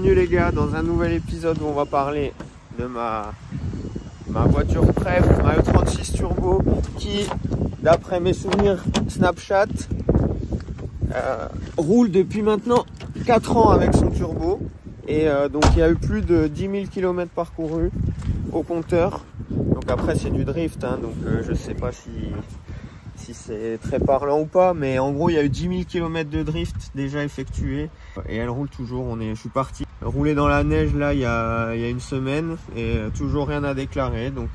Bienvenue les gars dans un nouvel épisode où on va parler de ma voiture préf, ma E36 Turbo qui, d'après mes souvenirs Snapchat, roule depuis maintenant 4 ans avec son turbo. Et donc il y a eu plus de 10 000 km parcourus au compteur. Donc après c'est du drift, hein, donc je sais pas si c'est très parlant ou pas, mais en gros il y a eu 10 000 km de drift déjà effectués et elle roule toujours. Je suis parti rouler dans la neige là il y a une semaine et toujours rien à déclarer, donc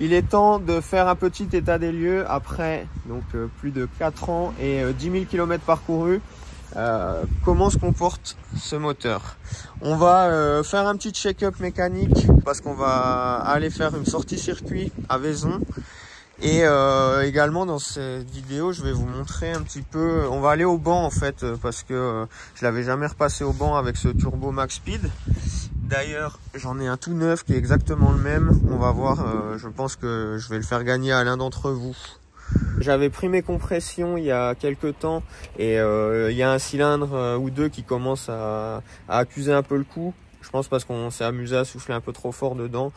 il est temps de faire un petit état des lieux après donc plus de 4 ans et 10 000 km parcourus. Comment se comporte ce moteur? On va faire un petit check-up mécanique parce qu'on va aller faire une sortie circuit à Vaison. Et également dans cette vidéo je vais vous montrer un petit peu, on va aller au banc en fait parce que je l'avais jamais repassé au banc avec ce turbo max speed. D'ailleurs j'en ai un tout neuf qui est exactement le même, on va voir, je pense que je vais le faire gagner à l'un d'entre vous. J'avais pris mes compressions il y a quelques temps et il y a un cylindre ou deux qui commence à accuser un peu le coup. Je pense parce qu'on s'est amusé à souffler un peu trop fort dedans.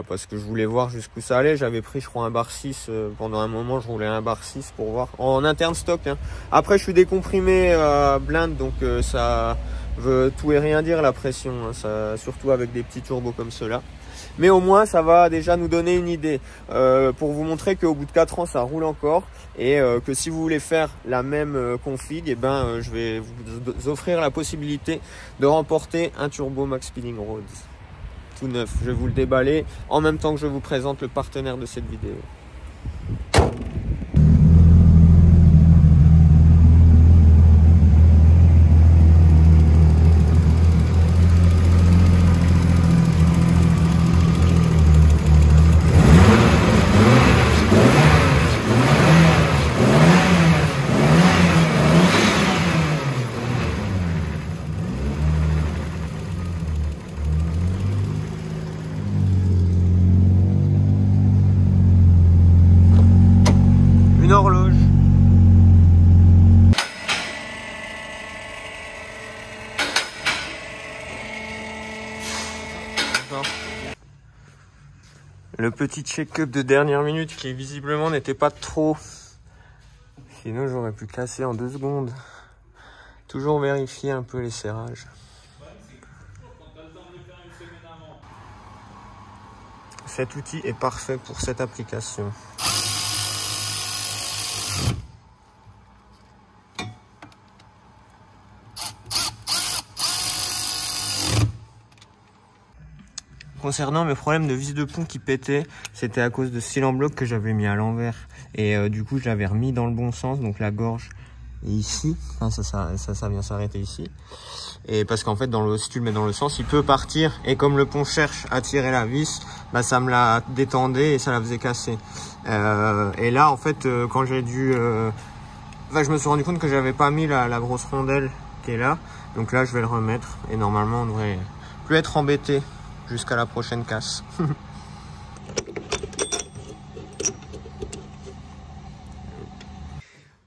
Parce que je voulais voir jusqu'où ça allait. J'avais pris je crois un bar 6. Pendant un moment je roulais un bar 6 pour voir. En interne stock, hein. Après je suis décomprimé blinde, donc ça veut tout et rien dire la pression, hein. Ça, surtout avec des petits turbos comme ceux-là. Mais au moins ça va déjà nous donner une idée pour vous montrer qu'au bout de 4 ans ça roule encore et que si vous voulez faire la même config, je vais vous offrir la possibilité de remporter un turbo Max Speeding Roads tout neuf. Je vais vous le déballer en même temps que je vous présente le partenaire de cette vidéo. Une horloge. Le petit check-up de dernière minute qui visiblement n'était pas trop. Sinon j'aurais pu casser en 2 secondes. Toujours vérifier un peu les serrages. Cet outil est parfait pour cette application. Concernant mes problèmes de vis de pont qui pétaient, c'était à cause de ce cil en bloc que j'avais mis à l'envers. Et du coup, je l'avais remis dans le bon sens, donc la gorge est ici. Enfin, ça vient s'arrêter ici. Et parce qu'en fait, si tu le mets dans le sens, il peut partir. Et comme le pont cherche à tirer la vis, ça me la détendait et ça la faisait casser. Et là, en fait, quand j'ai dû... je me suis rendu compte que j'avais pas mis la grosse rondelle qui est là. Donc là, je vais le remettre. Et normalement, on devrait plus être embêté jusqu'à la prochaine casse.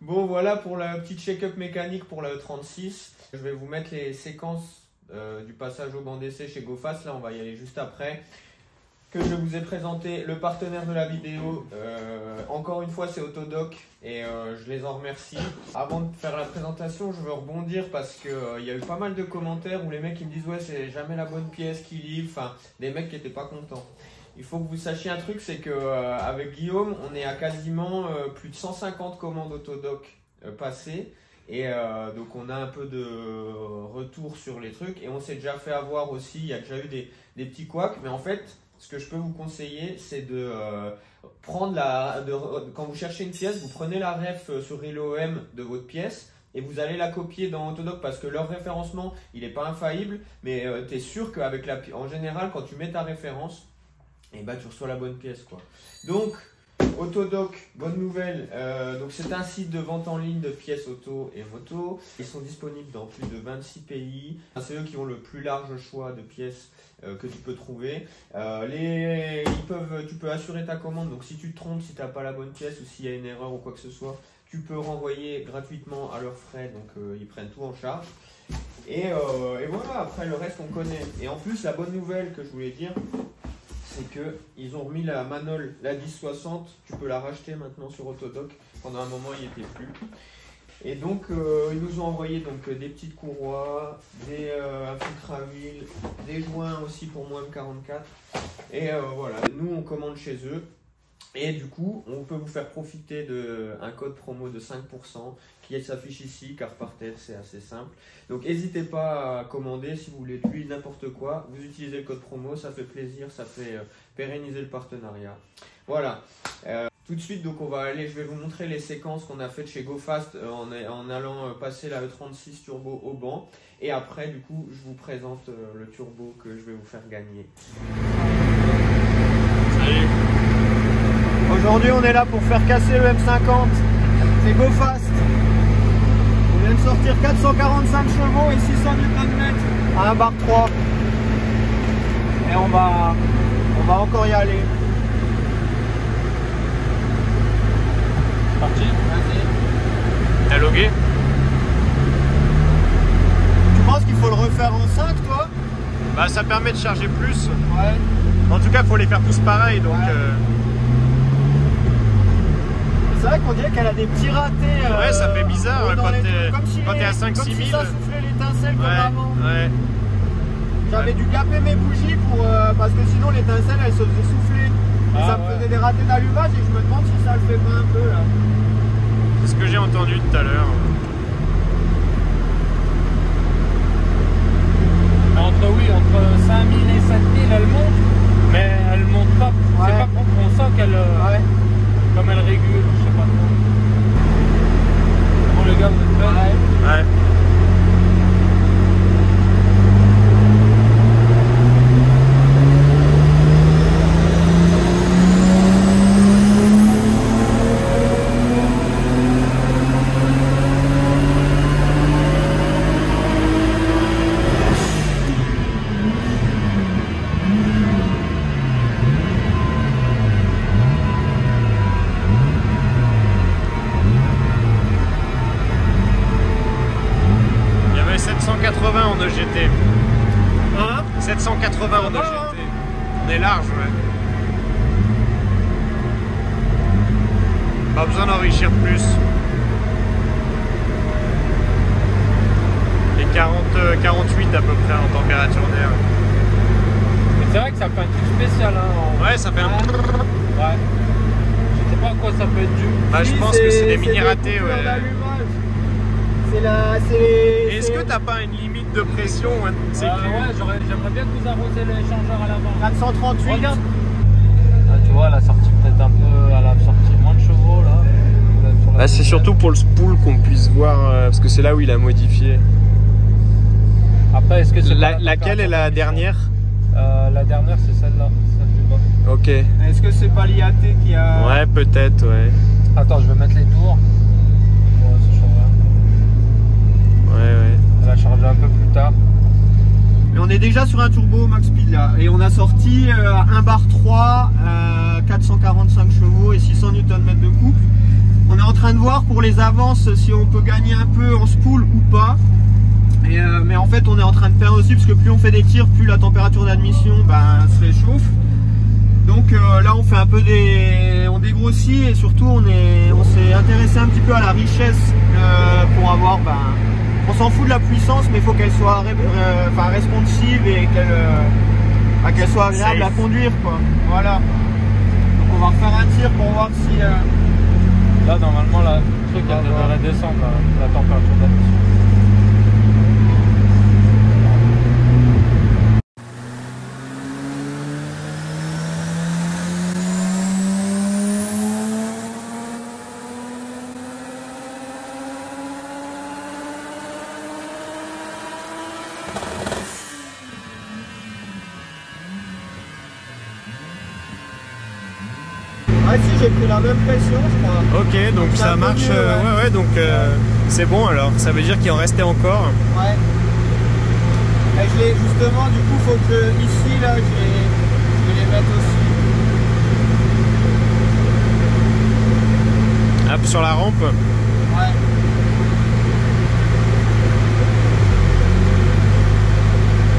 Bon, voilà pour la petite check-up mécanique pour la E36. Je vais vous mettre les séquences du passage au banc d'essai chez GoFast. Là, on va y aller juste après. Que je vous ai présenté le partenaire de la vidéo. Encore une fois, c'est Autodoc et je les en remercie. Avant de faire la présentation, je veux rebondir parce que y a eu pas mal de commentaires où les mecs ils me disent ouais, c'est jamais la bonne pièce qui livre. Enfin, des mecs qui n'étaient pas contents. Il faut que vous sachiez un truc, c'est que avec Guillaume, on est à quasiment plus de 150 commandes Autodoc passées. Et donc on a un peu de retour sur les trucs et on s'est déjà fait avoir aussi. Il y a déjà eu des petits couacs, mais en fait, ce que je peux vous conseiller, c'est de prendre quand vous cherchez une pièce, vous prenez la ref sur ILOM de votre pièce et vous allez la copier dans Autodoc parce que leur référencement, il n'est pas infaillible, mais tu es sûr qu'avec en général, quand tu mets ta référence, tu reçois la bonne pièce, quoi. Donc, Autodoc, bonne nouvelle, donc c'est un site de vente en ligne de pièces auto et moto. Ils sont disponibles dans plus de 26 pays. C'est eux qui ont le plus large choix de pièces que tu peux trouver. Tu peux assurer ta commande, donc si tu te trompes, si tu n'as pas la bonne pièce ou s'il y a une erreur ou quoi que ce soit, tu peux renvoyer gratuitement à leurs frais, donc ils prennent tout en charge. Et voilà, après le reste on connaît. Et en plus, la bonne nouvelle que je voulais dire, c'est qu'ils ont remis la Manol, la 1060, tu peux la racheter maintenant sur Autodoc. Pendant un moment, il n'y était plus. Et donc, ils nous ont envoyé donc, des petites courroies, un filtre à huile, des joints aussi pour moins de 44. Et voilà, nous on commande chez eux. Et du coup, on peut vous faire profiter d'un code promo de 5% qui s'affiche ici, car par tête, c'est assez simple. Donc, n'hésitez pas à commander si vous voulez de l'huile, n'importe quoi. Vous utilisez le code promo, ça fait plaisir, ça fait pérenniser le partenariat. Voilà. Tout de suite, donc je vais vous montrer les séquences qu'on a faites chez GoFast en allant passer la E36 Turbo au banc. Et après, du coup, je vous présente le turbo que je vais vous faire gagner. Salut. Aujourd'hui, on est là pour faire casser le M50. C'est GoFast. On vient de sortir 445 chevaux et 600 Nm à un bar 3. Et on va encore y aller. Parti. Vas-y. T'as logué? Tu penses qu'il faut le refaire en 5, toi? Bah ça permet de charger plus. Ouais. En tout cas, faut les faire tous pareil, donc. Ouais. C'est vrai qu'on dirait qu'elle a des petits ratés. Ouais, ça fait bizarre quand t'es à 5-6 000. Comme si ça soufflait l'étincelle comme avant. Ouais. J'avais dû gaper mes bougies parce que sinon l'étincelle elle se faisait souffler. Et ça me faisait des ratés d'allumage et je me demande si ça le fait pas un peu là. C'est ce que j'ai entendu tout à l'heure. Entre 5000 et 7000 elle monte, mais elle monte pas. Ouais. C'est pas qu'on sent qu'elle comme elle régule, je sais pas trop. Bon les gars, vous êtes prêts? Ouais. En EGT. Hein? 780 en EGT. On est large, ouais. Pas besoin d'enrichir plus. Et 48 à peu près en température d'air. Mais c'est vrai que ça fait un truc spécial. Hein, Ouais, ça fait un. Ouais. Je sais pas à quoi ça peut être dû. Bah, je pense que c'est des mini ratés, ouais. Est-ce que t'as pas une limite de pression? Ouais, j'aimerais bien que vous arrosiez l'échangeur à l'avant. 438. Regarde. Ah, tu vois, elle a sorti peut-être un peu, elle a sorti moins de chevaux là. Là, c'est surtout pour le spool qu'on puisse voir, parce que c'est là où il a modifié. Après, est-ce que c'est laquelle est la dernière? La dernière, c'est celle-là, celle du bas. Ok. Est-ce que c'est pas l'IAT qui a... Ouais, peut-être, ouais. Attends, je vais mettre les tours. Ouais, ça change rien. Ouais. Elle a chargé un peu plus tard. Mais on est déjà sur un turbo max speed là. Et on a sorti un bar 3, 445 chevaux et 600 Nm de couple. On est en train de voir pour les avances si on peut gagner un peu en spool ou pas. Mais en fait on est en train de perdre aussi parce que plus on fait des tirs, plus la température d'admission se réchauffe. Donc là on fait un peu on dégrossit et surtout on s'est intéressé un petit peu à la richesse pour avoir on s'en fout de la puissance mais il faut qu'elle soit responsive et qu'elle soit agréable à conduire quoi. Voilà. Donc on va refaire un tir pour voir si là normalement le truc elle devrait descendre la température d'admission. Ah si, j'ai pris la même pression, je crois. Ok, donc ça marche. Ouais, donc c'est bon alors. Ça veut dire qu'il en restait encore. Ouais. Et je l'ai justement, du coup, faut que ici, là, je vais les mettre aussi. Hop, sur la rampe. Ouais.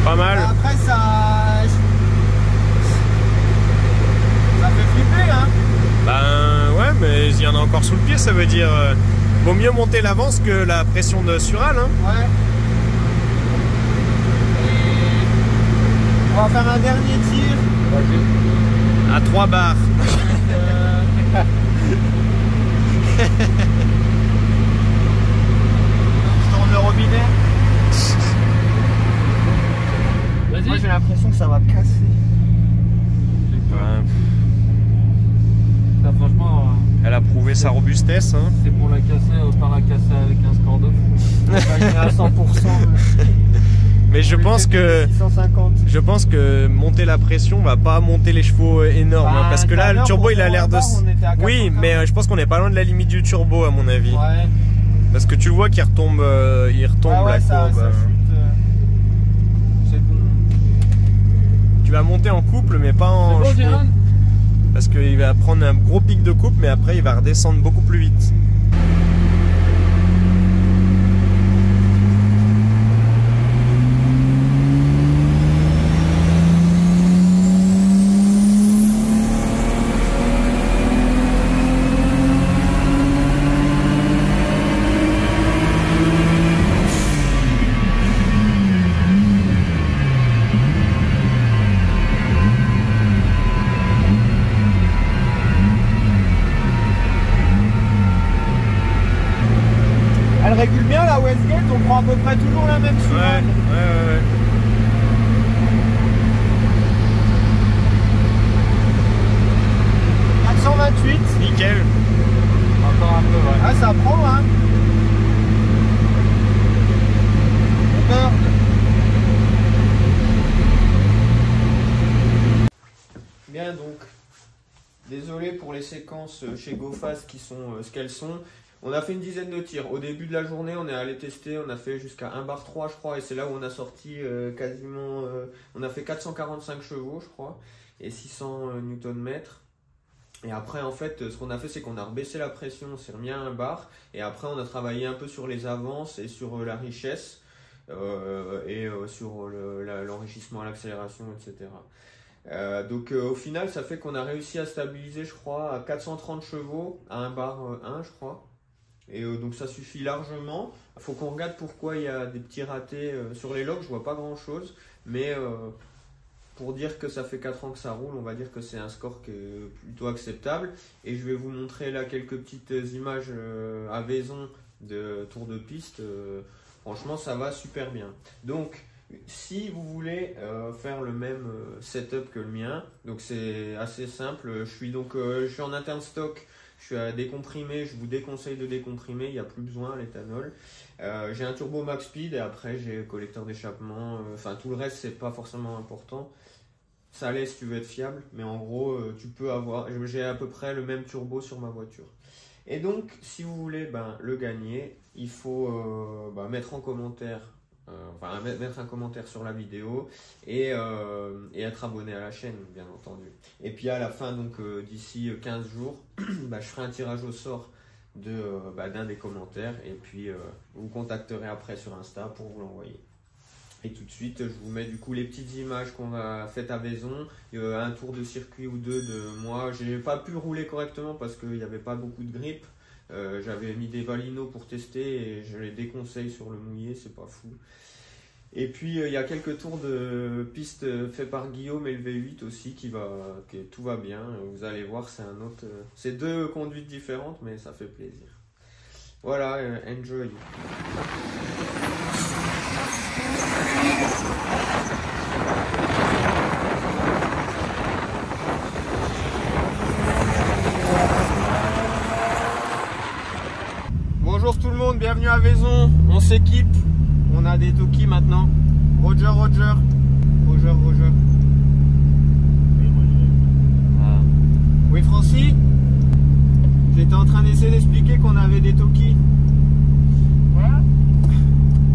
Pas mal. Et après, ça fait flipper, hein. Ben ouais, mais il y en a encore sous le pied, ça veut dire vaut mieux monter l'avance que la pression de Sural. Hein. Ouais. Et on va faire un dernier tir. À 3 bars. Je tourne le robinet. Moi j'ai l'impression que ça va casser. Ouais. Là, franchement, Elle a prouvé sa robustesse. Hein. c'est pour la casser, par la casser avec un score de fou. Il est à 100%. Mais je pense que 650. je pense que monter la pression va pas monter les chevaux énormes, hein, parce que là le turbo il a l'air de. Oui, mais je pense qu'on est pas loin de la limite du turbo à mon avis. Ouais. Parce que tu vois qu'il retombe, Ah ouais, la ça courbe. chute. C'est bon. Tu vas monter en couple, mais pas en C'est bon, chevaux. Gérard? Parce qu'il va prendre un gros pic de couple, mais après il va redescendre beaucoup plus vite. Elle régule bien la Westgate, on prend à peu près toujours la même suivante. Ouais. 428. Nickel. Encore un peu, ouais. Ah, ça prend, hein. On meurt. Bien donc, désolé pour les séquences chez GoFast qui sont ce qu'elles sont. On a fait une dizaine de tirs. Au début de la journée, on est allé tester, on a fait jusqu'à 1 bar 3 je crois, et c'est là où on a sorti quasiment... on a fait 445 chevaux je crois, et 600 Nm. Et après en fait, ce qu'on a fait, c'est qu'on a rebaissé la pression, on s'est remis à 1 bar, et après on a travaillé un peu sur les avances et sur la richesse, sur l'enrichissement à l'accélération, etc. Donc au final, ça fait qu'on a réussi à stabiliser, je crois, à 430 chevaux, à 1 bar 1 je crois. Et donc ça suffit largement. Il faut qu'on regarde pourquoi il y a des petits ratés sur les logs. Je vois pas grand chose, mais pour dire que ça fait 4 ans que ça roule, on va dire que c'est un score qui est plutôt acceptable. Et je vais vous montrer là quelques petites images à Vaison de tour de piste. Franchement, ça va super bien. Donc si vous voulez faire le même setup que le mien, donc c'est assez simple. Je suis en interne stock. Je suis à décomprimer, je vous déconseille de décomprimer, il n'y a plus besoin à l'éthanol. J'ai un turbo max speed et après j'ai collecteur d'échappement, enfin tout le reste c'est pas forcément important. Ça l'est si tu veux être fiable, mais en gros tu peux avoir, j'ai à peu près le même turbo sur ma voiture. Et donc si vous voulez le gagner, il faut mettre en commentaire. Mettre un commentaire sur la vidéo et être abonné à la chaîne bien entendu. Et puis à la fin, donc d'ici 15 jours, je ferai un tirage au sort d'un des commentaires et puis vous contacterez après sur Insta pour vous l'envoyer. Et tout de suite, je vous mets du coup les petites images qu'on a faites à Vaison, un tour de circuit ou deux de moi. J'ai pas pu rouler correctement parce qu'il n'y avait pas beaucoup de grippe. J'avais mis des Valino pour tester et je les déconseille sur le mouillé, c'est pas fou. Et puis il y a quelques tours de piste faits par Guillaume et le V8 aussi tout va bien. Vous allez voir, c'est deux conduites différentes mais ça fait plaisir. Voilà, enjoy. Bonjour tout le monde, bienvenue à Vaison. On s'équipe, on a des Toki maintenant. Roger. Ah. Oui, Francis. J'étais en train d'essayer d'expliquer qu'on avait des Toki. Voilà.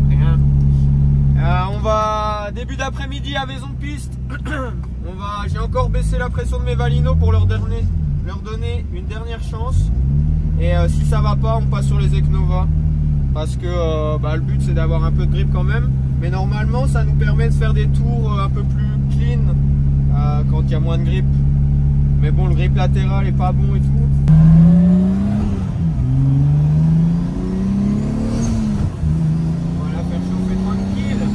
Rien. On va début d'après-midi à Vaison de Piste. J'ai encore baissé la pression de mes Valino pour leur donner une dernière chance. Et si ça va pas, on passe sur les Eknova. Parce que le but c'est d'avoir un peu de grip quand même. Mais normalement ça nous permet de faire des tours un peu plus clean quand il y a moins de grip. Mais bon, le grip latéral est pas bon et tout. Voilà, faire chauffer tranquille.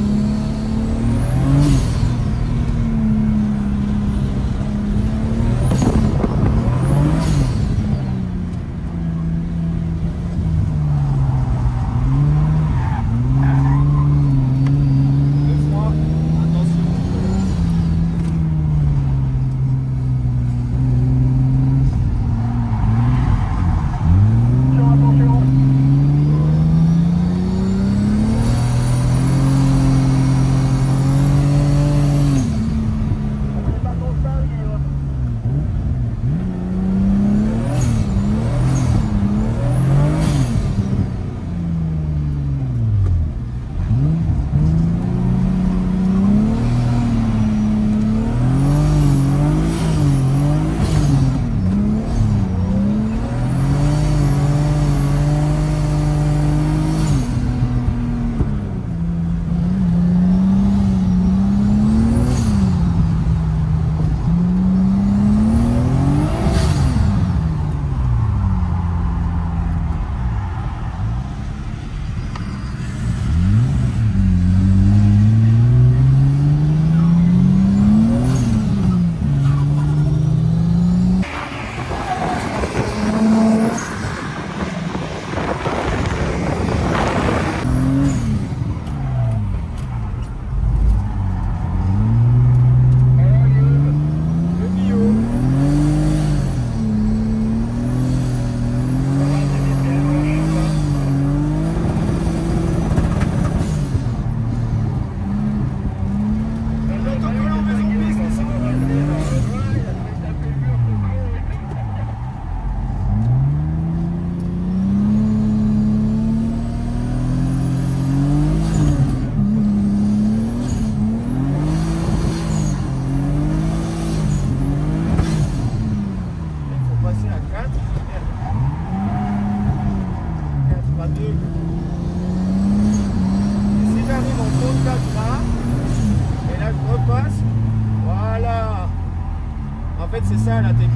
En fait, c'est ça la technique.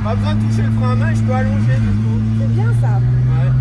Pas besoin de toucher le frein à main, je peux allonger du coup. C'est bien ça. Ouais.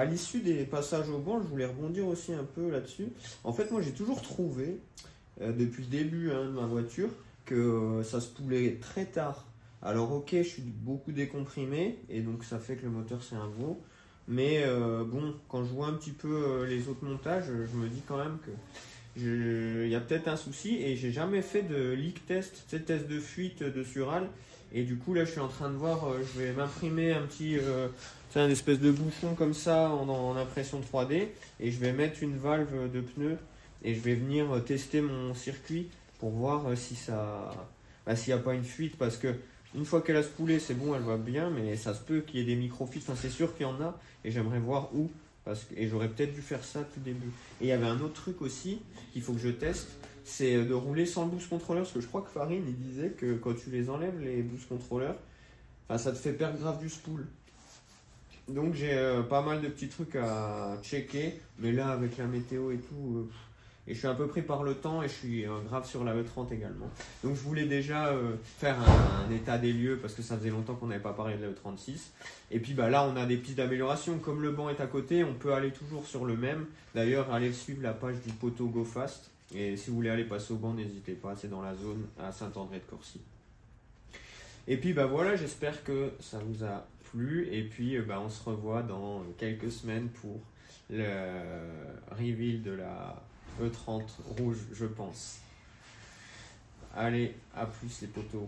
à l'issue des passages au banc, je voulais rebondir aussi un peu là-dessus. En fait, moi j'ai toujours trouvé, depuis le début de ma voiture, que ça se poulait très tard. Alors ok, je suis beaucoup décomprimé et donc ça fait que le moteur c'est un veau. Mais bon, quand je vois un petit peu les autres montages, je me dis quand même que il y a peut-être un souci et j'ai jamais fait de leak test, test de fuite de Sural. Et du coup là je suis en train de voir, je vais m'imprimer un petit, un espèce de bouchon comme ça en impression 3D et je vais mettre une valve de pneu et je vais venir tester mon circuit pour voir si ça, s'il n'y a pas une fuite, parce que une fois qu'elle a spoulé c'est bon, elle va bien, mais ça se peut qu'il y ait des micro-fuites, c'est sûr qu'il y en a et j'aimerais voir où. Et j'aurais peut-être dû faire ça tout début. Et il y avait un autre truc aussi qu'il faut que je teste, c'est de rouler sans le boost controller, parce que je crois que Farine il disait que quand tu les enlèves les boost controllers, ça te fait perdre grave du spool. Donc j'ai pas mal de petits trucs à checker, mais là avec la météo et tout, et je suis un peu pris par le temps et je suis grave sur la E30 également. Donc je voulais déjà faire un état des lieux parce que ça faisait longtemps qu'on n'avait pas parlé de la E36. Et puis là on a des pistes d'amélioration, comme le banc est à côté, on peut aller toujours sur le même. D'ailleurs allez suivre la page du poteau Go Fast. Et si vous voulez aller passer au banc, n'hésitez pas, c'est dans la zone à Saint-André-de-Corcy. Et puis voilà, j'espère que ça vous a plu. Et puis on se revoit dans quelques semaines pour le reveal de la E30 rouge, je pense. Allez, à plus les potos.